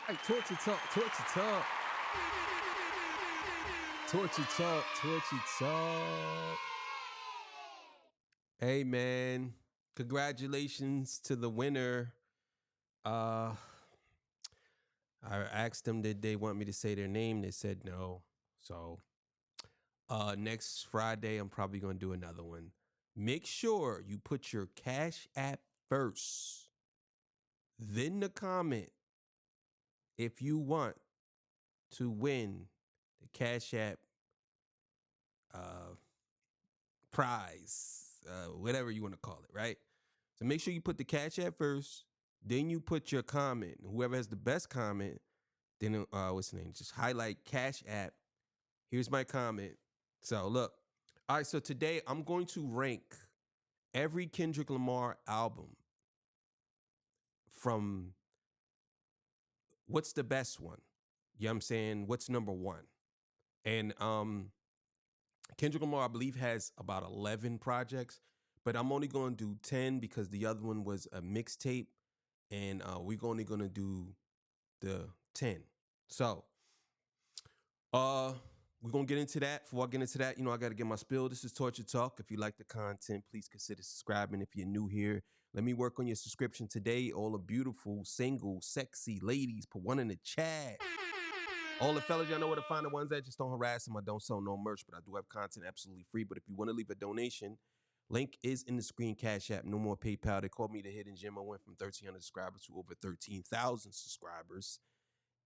Hey, torture talk, torture talk, torture talk, torture talk. Hey man, congratulations to the winner. Uh I asked them did they want me to say their name. They said no. So next Friday I'm probably gonna do another one. Make sure you put your Cash App first, then the comment if you want to win the Cash App uh prize, whatever you want to call it, right? So make sure you put the Cash App first, then you put your comment. Whoever has the best comment, then what's the name? Just highlight Cash App. Here's my comment. So look, all right. So today I'm going to rank every Kendrick Lamar album from what's the best one. You know what I'm saying? What's number one? And Kendrick Lamar, I believe, has about 11 projects, but I'm only going to do 10 because the other one was a mixtape, and we're only going to do the 10. So, we're going to get into that. Before I get into that, I got to get my spill. This is Torture Talk. If you like the content, please consider subscribing. If you're new here, let me work on your subscription today. All the beautiful, single, sexy ladies, put one in the chat. All the fellas, y'all know where to find the ones that just don't harass them. I don't sell no merch, but I do have content absolutely free. But if you want to leave a donation, link is in the screen. Cash App, no more PayPal. They called me the hidden gem. I went from 1,300 subscribers to over 13,000 subscribers.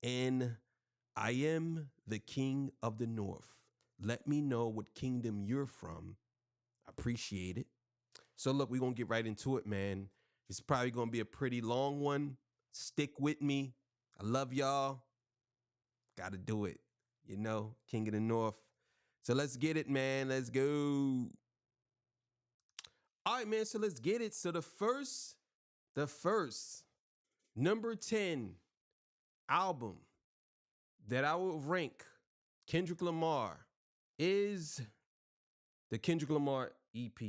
And I am the king of the North. Let me know what kingdom you're from. I appreciate it. So look, we're going to get right into it, man. It's probably going to be a pretty long one. Stick with me. I love y'all. Got to do it. King of the North. So let's get it, man. Let's go. All right, man. So let's get it. So the first number 10 album that I will rank Kendrick Lamar is the Kendrick Lamar EP.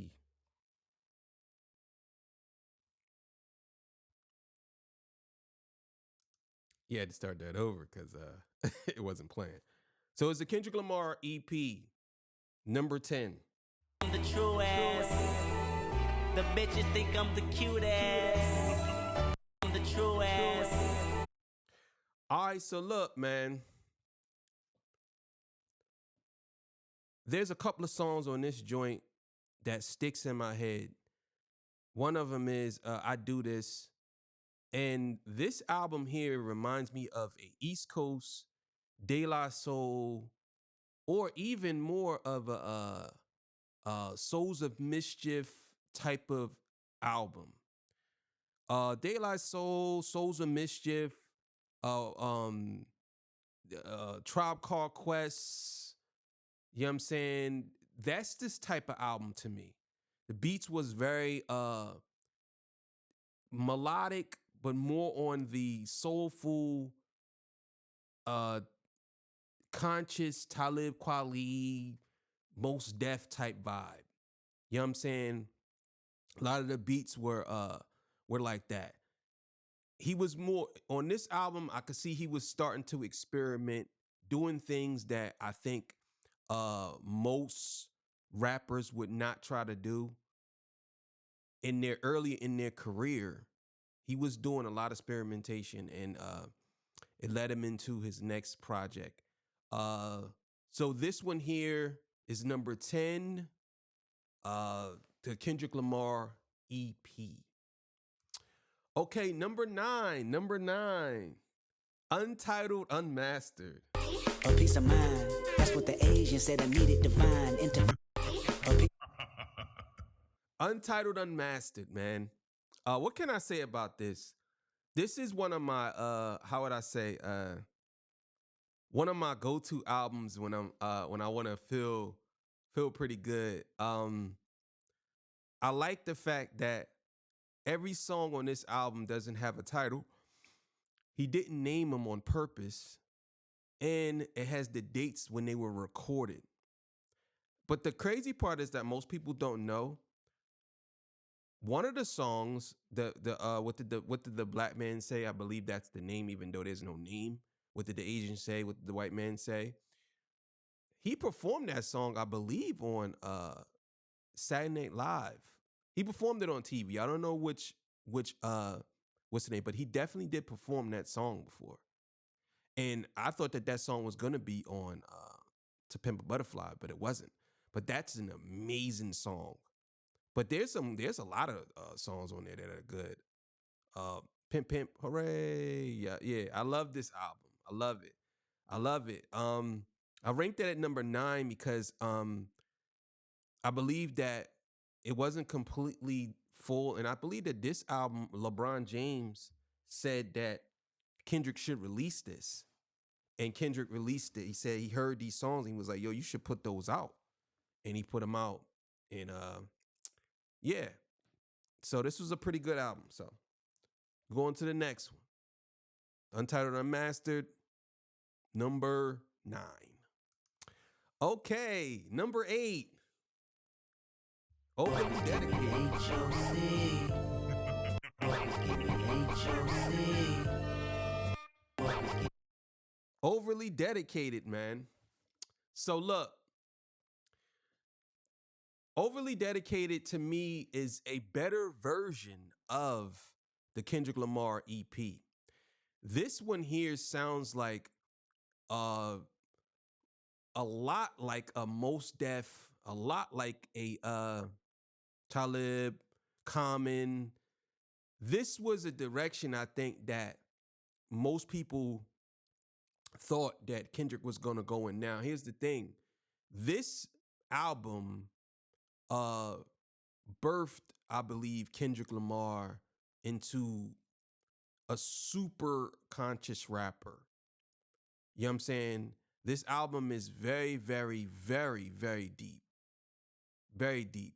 You had to start that over because it wasn't playing. So it's the Kendrick Lamar EP, number 10. I'm the true ass. The bitches think I'm the cute ass. I'm the true ass. All right, so look, man. There's a couple of songs on this joint that sticks in my head. One of them is I Do This. And this album here reminds me of a East Coast De La Soul, or even more of a Souls of Mischief type of album. De La Soul, Souls of Mischief, uh, um, Tribe Called Quest. You know what I'm saying? That's this type of album to me. The beats was very melodic, but more on the soulful, conscious Talib Kweli, Most Def type vibe. You know what I'm saying? A lot of the beats were like that. He was more on this album. I could see he was starting to experiment, doing things that I think most rappers would not try to do early in their career. He was doing a lot of experimentation, and it led him into his next project. So this one here is number 10, the Kendrick Lamar EP. Okay, number nine, Untitled, Unmastered. A peace of mind. That's what the Asian said I needed divine intervention. Untitled, Unmastered, man. What can I say about this? This is one of my how would I say, one of my go-to albums when I want to feel pretty good. I like the fact that every song on this album doesn't have a title. He didn't name them on purpose, and it has the dates when they were recorded. But the crazy part is that most people don't know one of the songs, what did the black man say? I believe that's the name, even though there's no name. What did the Asian say? What did the white man say? He performed that song, I believe, on Saturday Night Live. He performed it on TV. I don't know which what's the name, but he definitely did perform that song before. And I thought that song was gonna be on To Pimp a Butterfly, but it wasn't. But that's an amazing song. But there's a lot of songs on there that are good. Pimp, hooray! Yeah, yeah. I love this album. I love it. I love it. I ranked it at number 9 because I believe that it wasn't completely full, and I believe that this album, LeBron James said that Kendrick should release this, and Kendrick released it. He said he heard these songs and he was like, "Yo, you should put those out," and he put them out, and yeah. So this was a pretty good album. So going to the next one, Untitled, Unmastered, number 9. Okay, number 8. Overly dedicated. Overly dedicated, man. So look, Overly Dedicated to me is a better version of the Kendrick Lamar EP. This one here sounds like a lot like a Mos Def, a lot like a Talib, Common. This was a direction I think that most people thought that Kendrick was gonna go in. Now, here's the thing: this album birthed, I believe, Kendrick Lamar into a super conscious rapper. You know what I'm saying? This album is very, very, very, very deep. Very deep.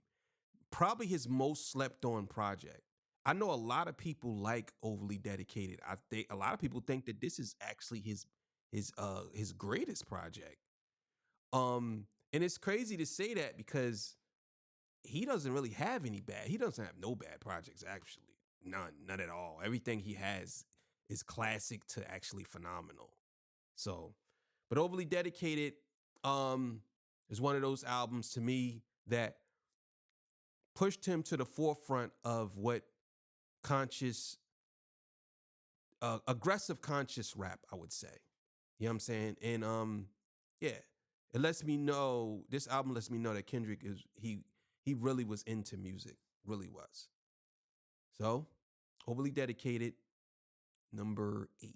Probably his most slept on project. I know a lot of people like Overly Dedicated. I think a lot of people think that this is actually his greatest project. And it's crazy to say that because he doesn't really have any bad. He doesn't have no bad projects actually. None at all. Everything he has is classic to actually phenomenal. So, but Overly Dedicated is one of those albums to me that pushed him to the forefront of what conscious, aggressive conscious rap, I would say. You know what I'm saying? And yeah, it lets me know, this album lets me know that Kendrick he really was into music, really was. So, Overly Dedicated, number 8.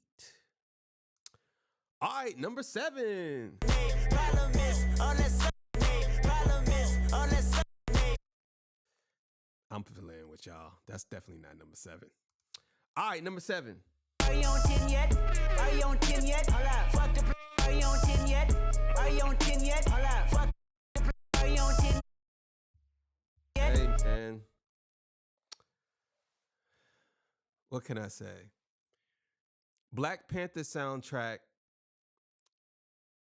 All right, number 7. I'm playing with y'all. That's definitely not number 7. All right, number 7. Are you on 10 yet? Are you on 10 yet? Hold up. Fuck the Are you on 10 yet? Are you on 10 yet? Hold up. Fuck the Are you on 10 yet? Hey, man. What can I say? Black Panther soundtrack.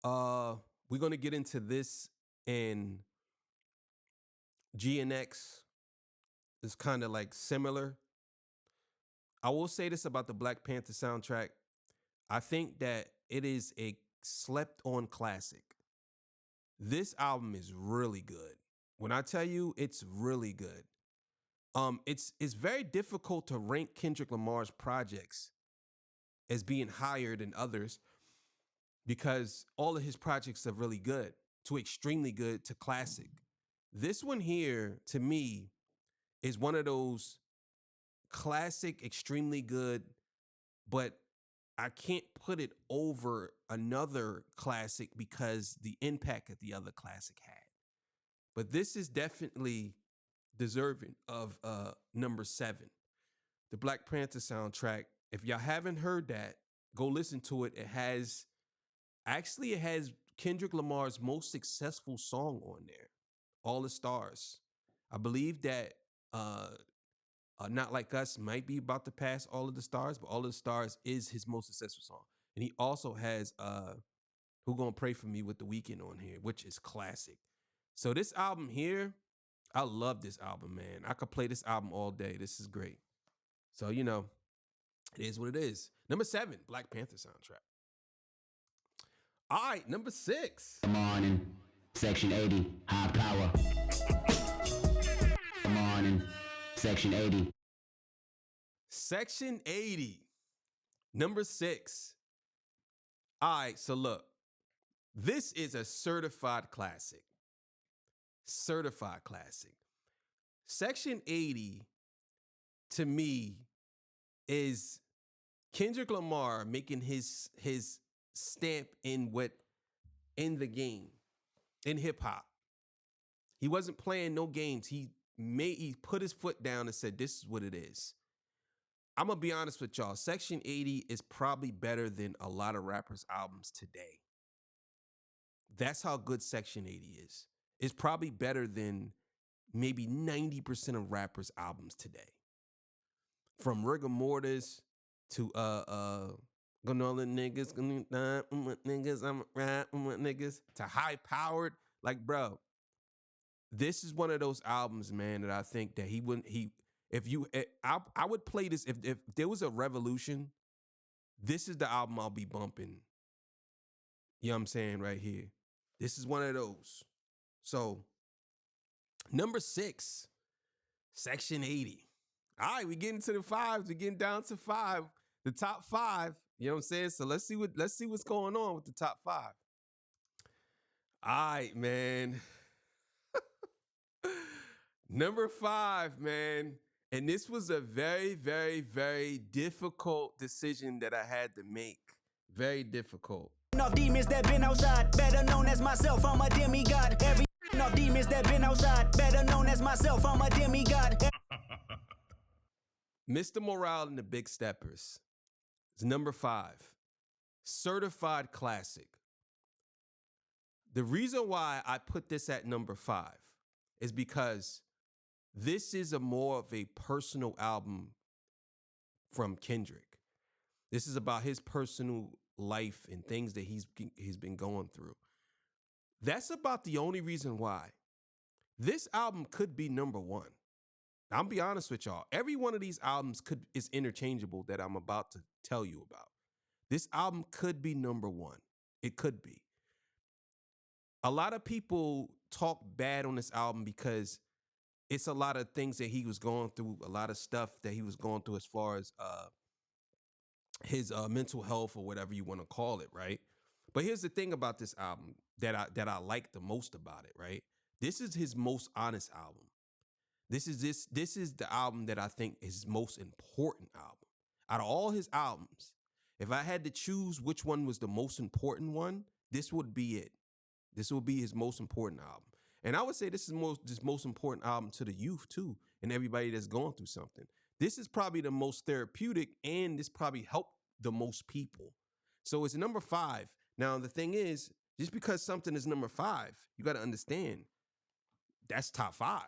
We're gonna get into this in GNX. It's kind of like similar. I will say this about the Black Panther soundtrack. I think that it is a slept on classic. This album is really good. When I tell you it's really good. It's very difficult to rank Kendrick Lamar's projects as being higher than others because all of his projects are really good, to extremely good, to classic. This one here, to me, is one of those classic, extremely good, but I can't put it over another classic because the impact that the other classic had. But this is definitely deserving of number 7. The Black Panther soundtrack. If y'all haven't heard that, go listen to it. It has Kendrick Lamar's most successful song on there, All the Stars. I believe that Not Like Us might be about to pass All of the Stars, but All of the Stars is his most successful song. And he also has Who Gonna Pray For Me with The Weeknd on here, which is classic. So this album here, I love this album, man. I could play this album all day. This is great. So, you know, it is what it is. Number 7, Black Panther soundtrack. All right, number 6. Come on in. Section 80, high power. Come on in. Section 80. Section 80, number 6. All right, so look, this is a certified classic. Certified classic. Section 80, to me, is Kendrick Lamar making his stamp in the game, in hip hop. He wasn't playing no games. He put his foot down and said, "This is what it is." I'm gonna be honest with y'all. Section 80 is probably better than a lot of rappers' albums today. That's how good Section 80 is. It's probably better than maybe 90% of rappers' albums today. From rigor mortis to gonna all the niggas, gonna niggas, I'm rap niggas, to high powered. Like, bro, this is one of those albums, man, that I think that I would play this if there was a revolution. This is the album I'll be bumping. You know what I'm saying? Right here. This is one of those. So, number 6, Section 80. All right, we getting to the 5s. We're getting down to 5. The top 5. You know what I'm saying? So let's see what's going on with the top 5. All right, man. Number 5, man. And this was a very, very, very difficult decision that I had to make. Very difficult. Off demons that been outside, better known as myself, I'm a demigod. Every off demons that been outside, better known as myself, I'm a demigod. Mr. Morale and the Big Steppers is number 5. Certified classic. The reason why I put this at number 5 is because this is more of a personal album from Kendrick. This is about his personal life and things that he's been going through. That's about the only reason why. This album could be number 1. I'll be honest with y'all. Every one of these albums is interchangeable that I'm about to tell you about. This album could be number 1. It could be. A lot of people talk bad on this album because it's a lot of things that he was going through, a lot of stuff that he was going through as far as his mental health or whatever you want to call it, right? But here's the thing about this album that I like the most about it, right? This is his most honest album. This is the album that I think is his most important album. Out of all his albums, if I had to choose which one was the most important one, this would be it. This will be his most important album. And I would say this is most important album to the youth too, and everybody that's going through something. This is probably the most therapeutic, and this probably helped the most people. So it's number 5. Now, the thing is, just because something is number 5, you got to understand that's top 5.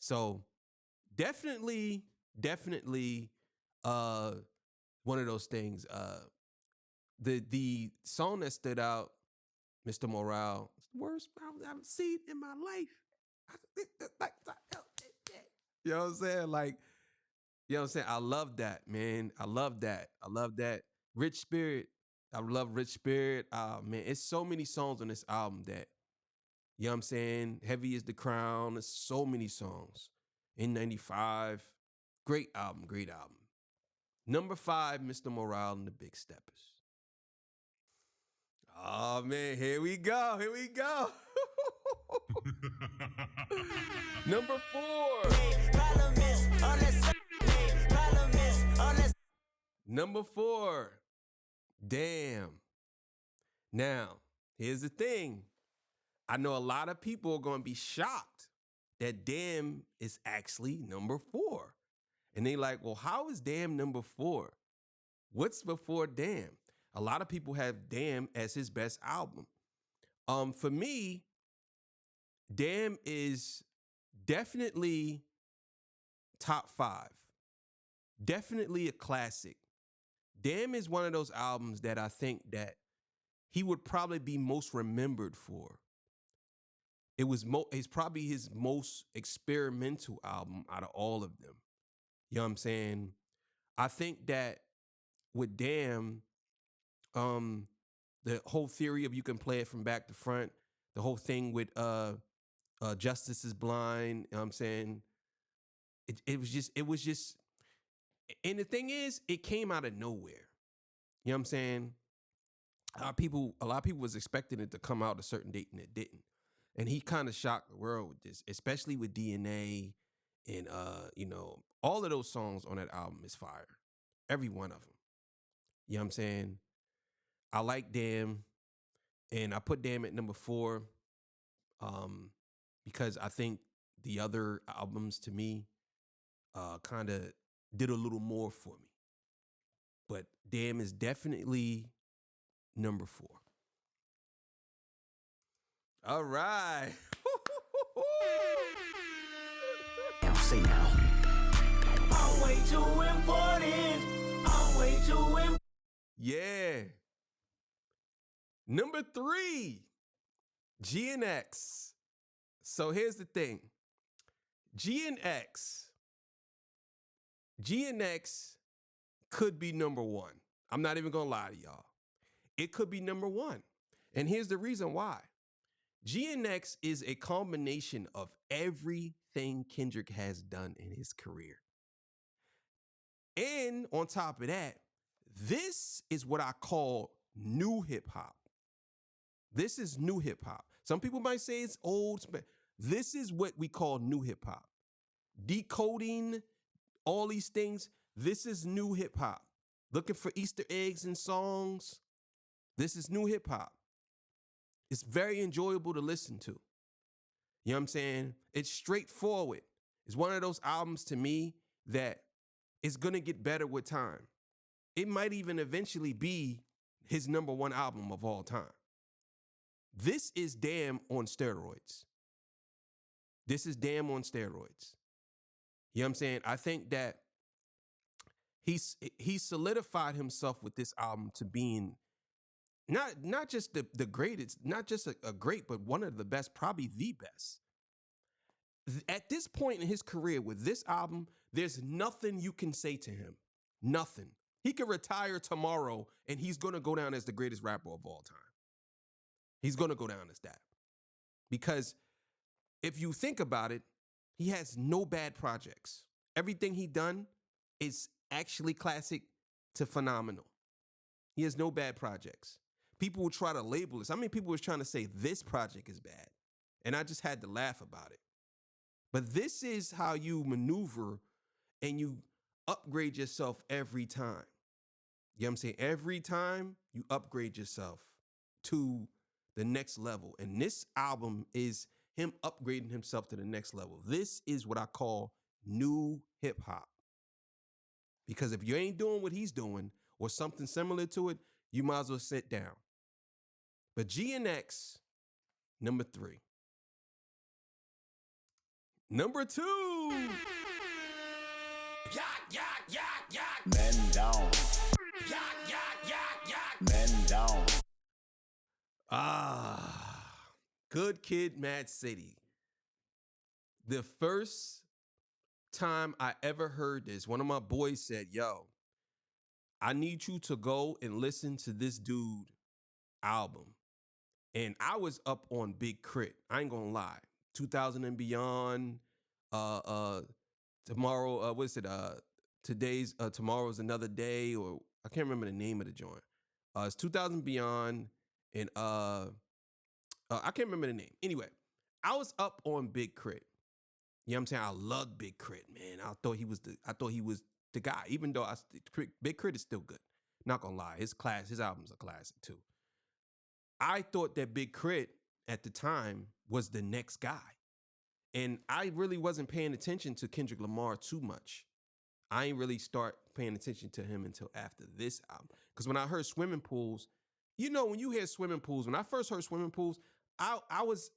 So definitely one of those things. The song that stood out, Mr. Morale, it's the worst album I've seen in my life. You know what I'm saying? Like, you know what I'm saying? I love that, man. I love that. Rich Spirit. I love Rich Spirit. Man, it's so many songs on this album that, you know what I'm saying? Heavy is the Crown. There's so many songs. N95. Great album. Number 5, Mr. Morale and the Big Steppers. Oh, man, here we go. Number 4. Number 4. Damn. Now, here's the thing. I know a lot of people are going to be shocked that Damn is actually number 4. And they like, well, how is Damn number 4? What's before Damn? A lot of people have Damn as his best album. For me, Damn is definitely top 5. Definitely a classic. Damn is one of those albums that I think that he would probably be most remembered for. it's probably his most experimental album out of all of them. You know what I'm saying? I think that with Damn, the whole theory of you can play it from back to front, the whole thing with Justice is Blind, you know what I'm saying? It was just and the thing is, it came out of nowhere. You know what I'm saying? A lot of people was expecting it to come out a certain date and it didn't. And he kind of shocked the world with this, especially with DNA and all of those songs on that album is fire. Every one of them. You know what I'm saying? I like Damn, and I put Damn at number 4 because I think the other albums to me kind of did a little more for me. But Damn is definitely number 4. All right. Now say now. I'm way too important. I'm way too important. Yeah. Number 3, GNX. So here's the thing. GNX could be number 1. I'm not even gonna lie to y'all. It could be number 1. And here's the reason why. GNX is a combination of everything Kendrick has done in his career. And on top of that, this is what I call new hip hop. This is new hip hop. Some people might say it's old, but this is what we call new hip hop. Decoding all these things, this is new hip hop. Looking for Easter eggs in songs, this is new hip hop. It's very enjoyable to listen to. You know what I'm saying? It's straightforward. It's one of those albums to me that is gonna get better with time. It might even eventually be his number 1 album of all time. This is Damn on steroids. This is Damn on steroids. You know what I'm saying? I think that he solidified himself with this album to being not just the greatest, not just a great, but one of the best, probably the best. At this point in his career with this album, there's nothing you can say to him. Nothing. He could retire tomorrow and he's going to go down as the greatest rapper of all time. He's going to go down as that. Because if you think about it, he has no bad projects. Everything he done is actually classic to phenomenal. He has no bad projects. People will try to label this. How many people was trying to say this project is bad? And I just had to laugh about it. But this is how you maneuver and you upgrade yourself every time. You know what I'm saying? Every time you upgrade yourself to the next level. And this album is him upgrading himself to the next level. This is what I call new hip hop. Because if you ain't doing what he's doing or something similar to it, you might as well sit down. But GNX, number 3. Number 2. Men down. Men down. Good Kid, M.A.A.D City. The first time I ever heard this, one of my boys said, yo, I need you to go and listen to this dude album. And I was up on Big Crit. I ain't gonna lie. 2000 and Beyond, tomorrow, tomorrow's another day, or I can't remember the name of the joint. It's 2000 Beyond, and I can't remember the name. Anyway, I was up on Big Crit. You know what I'm saying? I loved Big Crit, man. I thought he was the guy, even though Big Crit is still good. Not gonna lie, his album's a classic too. I thought that Big Crit at the time was the next guy. And I really wasn't paying attention to Kendrick Lamar too much. I ain't really start paying attention to him until after this album. Because when I heard Swimming Pools, when you hear Swimming Pools, when I first heard Swimming Pools, I was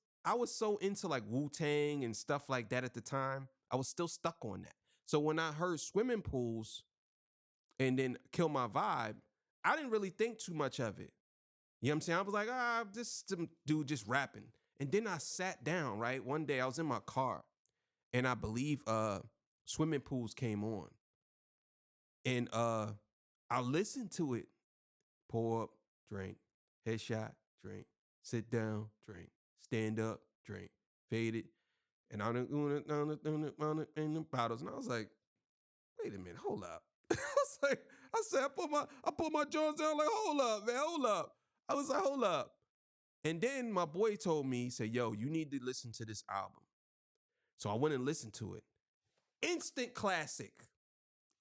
so into like Wu-Tang and stuff like that at the time. I was still stuck on that. So when I heard Swimming Pools and then Kill My Vibe, I didn't really think too much of it. You know what I'm saying? I was like, this some dude just rapping. And then I sat down, right? One day I was in my car and I believe Swimming Pools came on. And I listened to it. Pour up, drink, headshot, drink, sit down, drink, stand up, drink, fade it. And I'm in the bottles. And I was like, wait a minute, hold up. I put my jaws down like, hold up, man, hold up. I was like, hold up. And then my boy told me, he said, yo, you need to listen to this album. So I went and listened to it. Instant classic.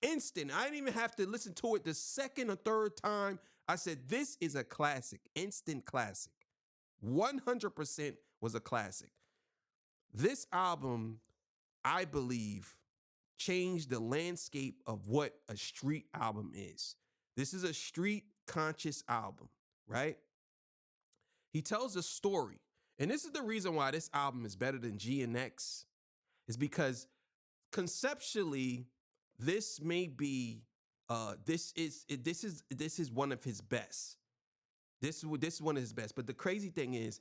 Instant. I didn't even have to listen to it the second or third time. I said, this is a classic. Instant classic. 100% was a classic. This album, I believe, changed the landscape of what a street album is. This is a street conscious album, right? He tells a story. And this is the reason why this album is better than G and X, is because conceptually, this may be this is one of his best. This is one of his best. But the crazy thing is,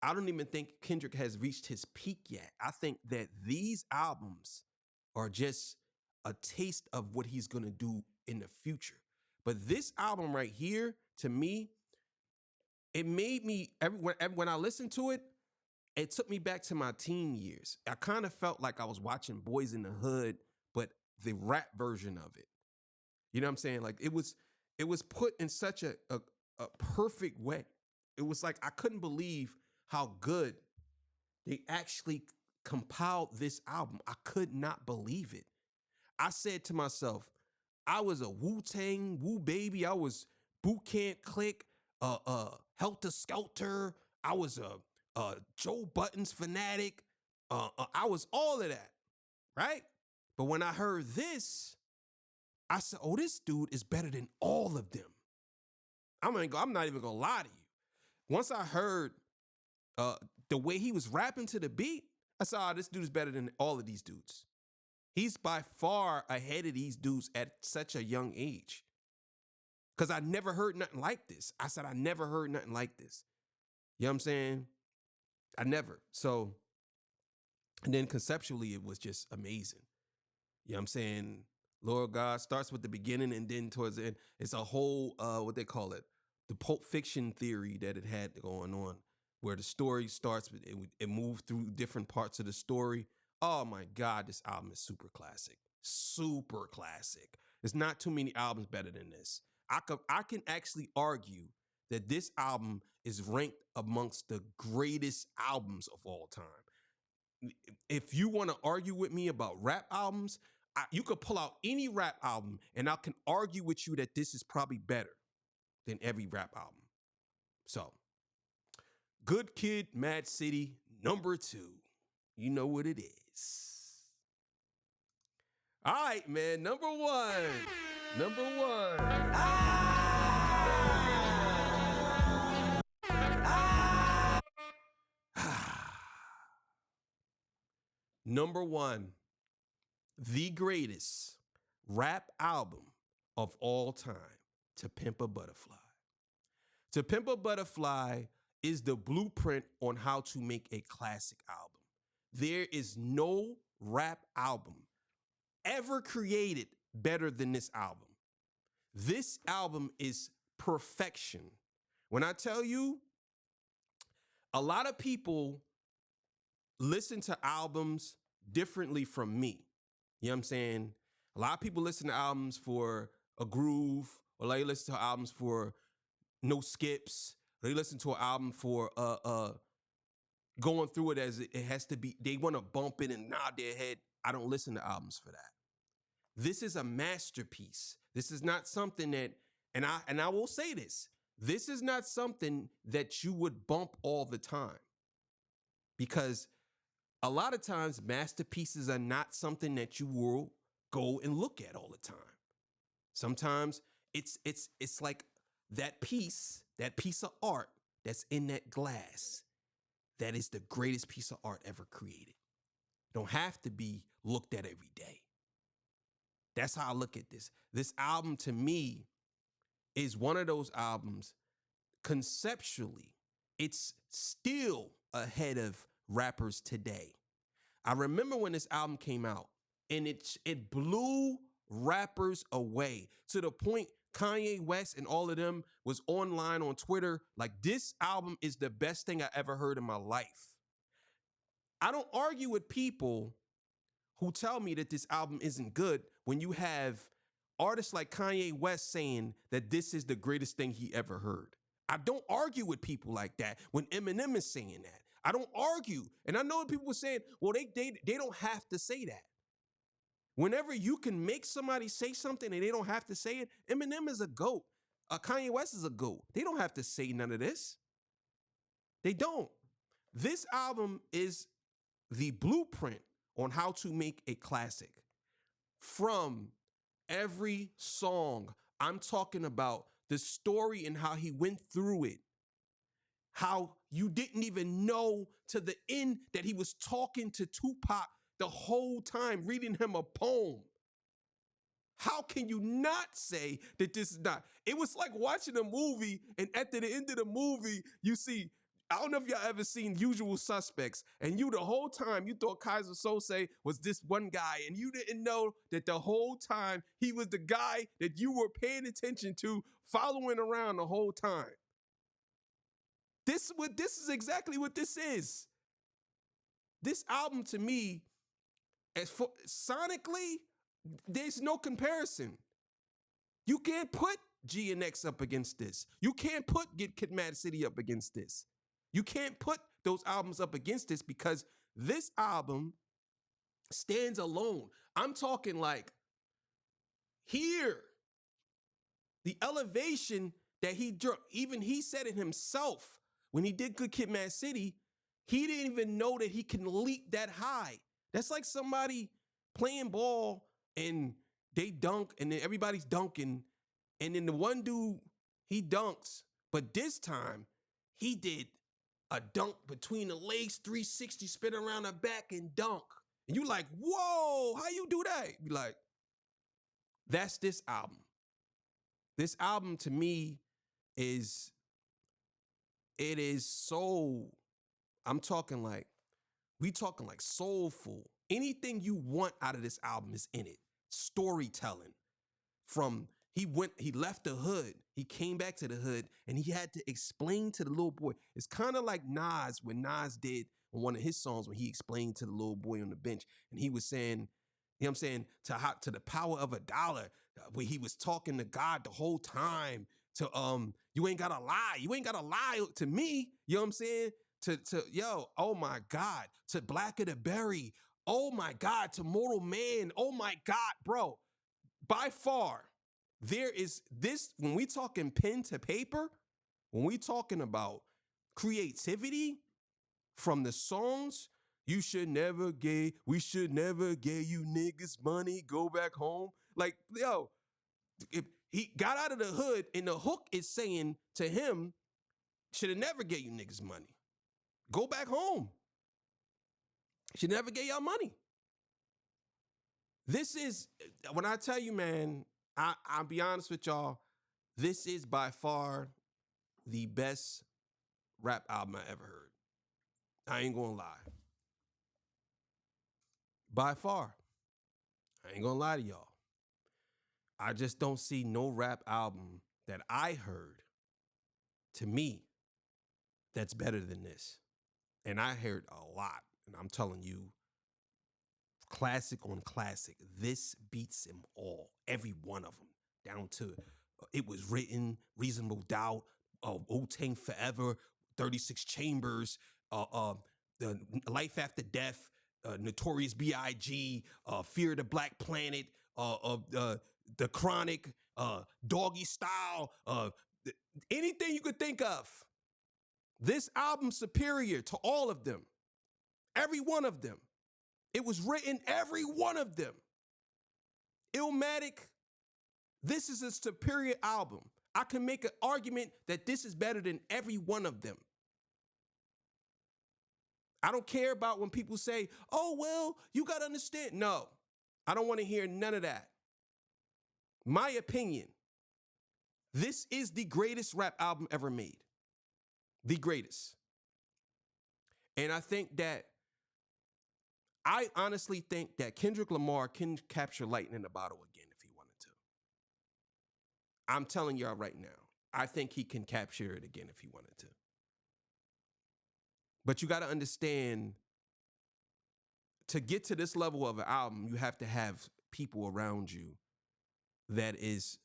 I don't even think Kendrick has reached his peak yet. I think that these albums are just a taste of what he's gonna do in the future. But this album right here, to me, it made me, when I listened to it, it took me back to my teen years. I kind of felt like I was watching Boys in the Hood, but the rap version of it. You know what I'm saying? Like it was put in such a perfect way. It was like, I couldn't believe how good they actually compiled this album. I could not believe it. I said to myself, I was a Wu-Tang, Wu Baby. I was Boot Camp Click, Helter Skelter. I was a Joe Buttons fanatic. I was all of that, right? But when I heard this, I said, oh, this dude is better than all of them. I'm not even gonna lie to you. Once I heard the way he was rapping to the beat, I said, oh, this dude is better than all of these dudes. He's by far ahead of these dudes at such a young age. Because I never heard nothing like this. I said, I never heard nothing like this. You know what I'm saying? I never. So, and then conceptually, it was just amazing. You know what I'm saying? Lord God starts with the beginning, and then towards the end, it's a whole, what they call it, the Pulp Fiction theory that it had going on, where the story starts, it moved through different parts of the story. Oh my God, this album is super classic. Super classic. There's not too many albums better than this. I can actually argue that this album is ranked amongst the greatest albums of all time. If you want to argue with me about rap albums, you could pull out any rap album and I can argue with you that this is probably better than every rap album. So, Good Kid, Mad City, #2. You know what it is. All right, man, #1. #1, the greatest rap album of all time, To Pimp a Butterfly. To Pimp a Butterfly is the blueprint on how to make a classic album. There is no rap album ever created better than this album. This album is perfection. When I tell you, a lot of people listen to albums differently from me. You know what I'm saying? A lot of people listen to albums for a groove, or they listen to albums for no skips. They listen to an album for going through it as it has to be. They want to bump it and nod their head. I don't listen to albums for that. This is a masterpiece. This is not something that, and I will say this, this is not something that you would bump all the time. Because a lot of times masterpieces are not something that you will go and look at all the time. Sometimes it's like that piece of art that's in that glass, that is the greatest piece of art ever created. Don't have to be looked at every day. That's how I look at this. This album to me is one of those albums, conceptually, it's still ahead of rappers today. I remember when this album came out, and it blew rappers away to the point Kanye West and all of them was online on Twitter like, this album is the best thing I ever heard in my life. I don't argue with people who tell me that this album isn't good when you have artists like Kanye West saying that this is the greatest thing he ever heard. I don't argue with people like that when Eminem is saying that. I don't argue. And I know people were saying, well, they don't have to say that. Whenever you can make somebody say something and they don't have to say it, Eminem is a GOAT. Kanye West is a GOAT. They don't have to say none of this. They don't. This album is the blueprint on how to make a classic. From every song, I'm talking about the story and how he went through it. How you didn't even know to the end that he was talking to Tupac the whole time, reading him a poem. How can you not say that this is not? It was like watching a movie, and at the end of the movie, you see, I don't know if y'all ever seen Usual Suspects, and you the whole time you thought Kaiser Sose was this one guy, and you didn't know that the whole time he was the guy that you were paying attention to, following around the whole time. This is exactly what this is. This album to me, as for sonically, there's no comparison. You can't put G and X up against this. You can't put Get Kid Mad City up against this. You can't put those albums up against this because this album stands alone. I'm talking like here, the elevation that he drew, even he said it himself when he did Good Kid Mad City, he didn't even know that he can leap that high. That's like somebody playing ball and they dunk and then everybody's dunking and then the one dude, he dunks, but this time he did a dunk between the legs, 360, spin around the back and dunk. And you like, whoa, how you do that? You like, that's this album. This album to me is, it is so, I'm talking like, we talking like soulful. Anything you want out of this album is in it. Storytelling. From he left the hood, he came back to the hood, and he had to explain to the little boy. It's kind of like Nas, when Nas did on one of his songs when he explained to the little boy on the bench, and he was saying, you know what I'm saying, to the power of $1, where he was talking to God the whole time, to you ain't gotta lie. You ain't gotta lie to me. You know what I'm saying? To yo, oh my God, to Black of the Berry. Oh my God, to Mortal Man. Oh my God, bro. By far, there is this, when we talking pen to paper, when we talking about creativity from the songs, we should never give you niggas money, go back home. Like, yo, if he got out of the hood and the hook is saying to him, should have never gave you niggas money. Go back home. Should never gave y'all money. This is, when I tell you, man, I'll be honest with y'all, this is by far the best rap album I ever heard. I ain't gonna lie. By far. I ain't gonna lie to y'all. I just don't see no rap album that I heard, to me, that's better than this. And I heard a lot, and I'm telling you, classic on classic. This beats them all, every one of them, down to It Was Written, Reasonable Doubt, Wu-Tang Forever, 36 Chambers, the Life After Death, Notorious B.I.G., Fear of the Black Planet, The Chronic, Doggy Style, anything you could think of. This album's superior to all of them. Every one of them. It Was Written, every one of them. Illmatic, this is a superior album. I can make an argument that this is better than every one of them. I don't care about when people say, oh, well, you got to understand. No, I don't want to hear none of that. My opinion, this is the greatest rap album ever made. The greatest. And I honestly think that Kendrick Lamar can capture lightning in a bottle again if he wanted to. I'm telling y'all right now, I think he can capture it again if he wanted to. But you got to understand, to get to this level of an album, you have to have people around you that is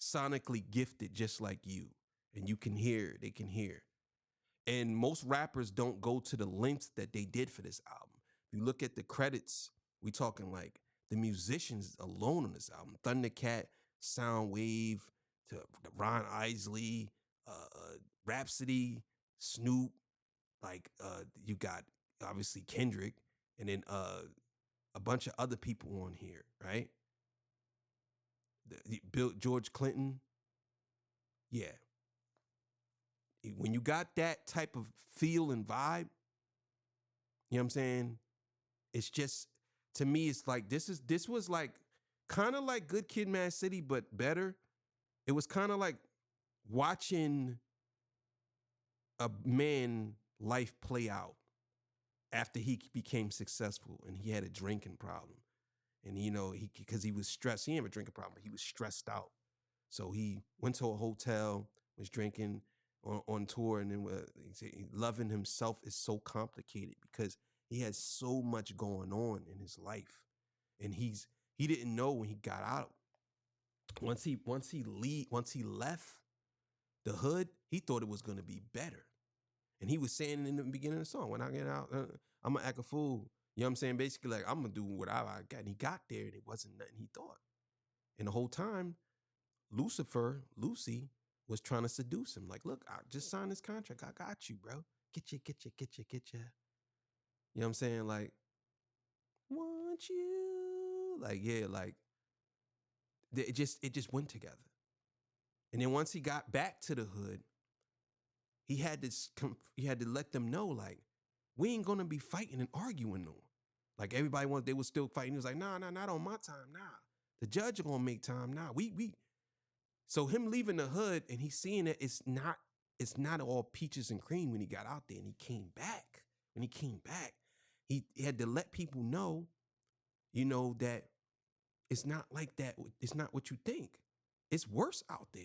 sonically gifted just like you. And you can hear, they can hear. And most rappers don't go to the lengths that they did for this album. If you look at the credits, we talking like the musicians alone on this album. Thundercat, Soundwave, to Ron Isley, Rhapsody, Snoop, like you got obviously Kendrick, and then a bunch of other people on here, right? Bill George Clinton. Yeah. When you got that type of feel and vibe, you know what I'm saying? It's just, to me, it's like this was like kind of like Good Kid, Mad City, but better. It was kind of like watching a man life play out after he became successful and he had a drinking problem. And, you know, because he was stressed. He didn't have a drinking problem, but he was stressed out. So he went to a hotel, was drinking on tour, and then loving himself is so complicated because he has so much going on in his life. And he didn't know when he got out. Once he left the hood, he thought it was going to be better. And he was saying in the beginning of the song, when I get out, I'm going to act a fool. You know what I'm saying? Basically, like, I'm going to do whatever I got. And he got there, and it wasn't nothing he thought. And the whole time, Lucy, was trying to seduce him. Like, look, I just signed this contract. I got you, bro. Get you. You know what I'm saying? Like, want you. Like, yeah, like, it just went together. And then once he got back to the hood, he had to let them know, like, we ain't gonna be fighting and arguing no more. Like, everybody they was still fighting. He was like, nah, not on my time, nah. The judge gonna make time, nah. So him leaving the hood and he's seeing that it's not all peaches and cream when he got out there and he came back. When he came back, he had to let people know, you know, that it's not like that. It's not what you think. It's worse out there.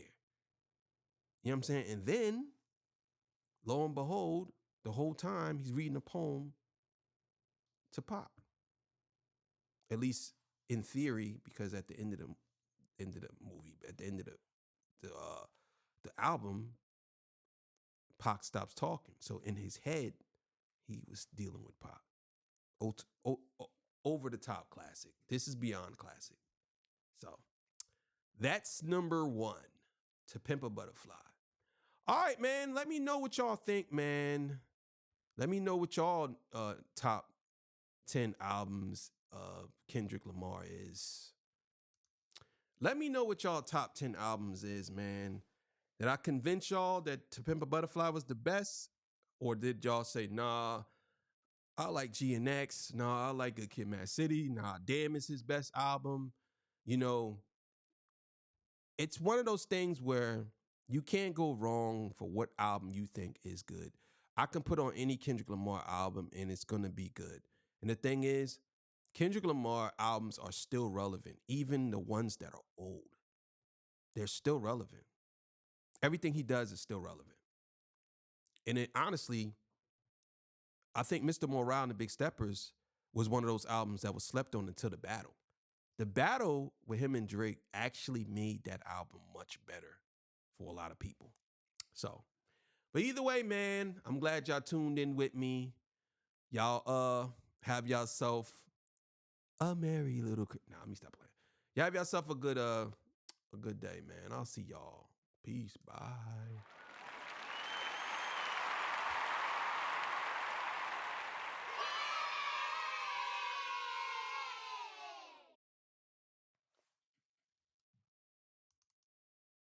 You know what I'm saying? And then, lo and behold, the whole time he's reading a poem to Pop. At least in theory, because at the end of the movie, at the end of the album, Pac stops talking. So in his head, he was dealing with Pac. Over the top classic. This is beyond classic. So that's number 1, To Pimp a Butterfly. All right, man. Let me know what y'all think, man. Let me know what y'all top 10 albums of Kendrick Lamar is. Let me know what y'all top 10 albums is, man. Did I convince y'all that To Pimp a Butterfly was the best? Or did y'all say, nah, I like G&X. Nah, I like Good Kid, Mad City. Nah, Damn is his best album. You know, it's one of those things where you can't go wrong for what album you think is good. I can put on any Kendrick Lamar album and it's going to be good. And the thing is, Kendrick Lamar albums are still relevant, even the ones that are old. They're still relevant. Everything he does is still relevant. And it honestly, I think Mr. Morale and the Big Steppers was one of those albums that was slept on until The Battle. The Battle with him and Drake actually made that album much better for a lot of people. So, but either way, man, I'm glad y'all tuned in with me. Y'all have yourself a merry little... Nah, let me stop playing. Y'all have yourself a good day, man. I'll see y'all. Peace. Bye.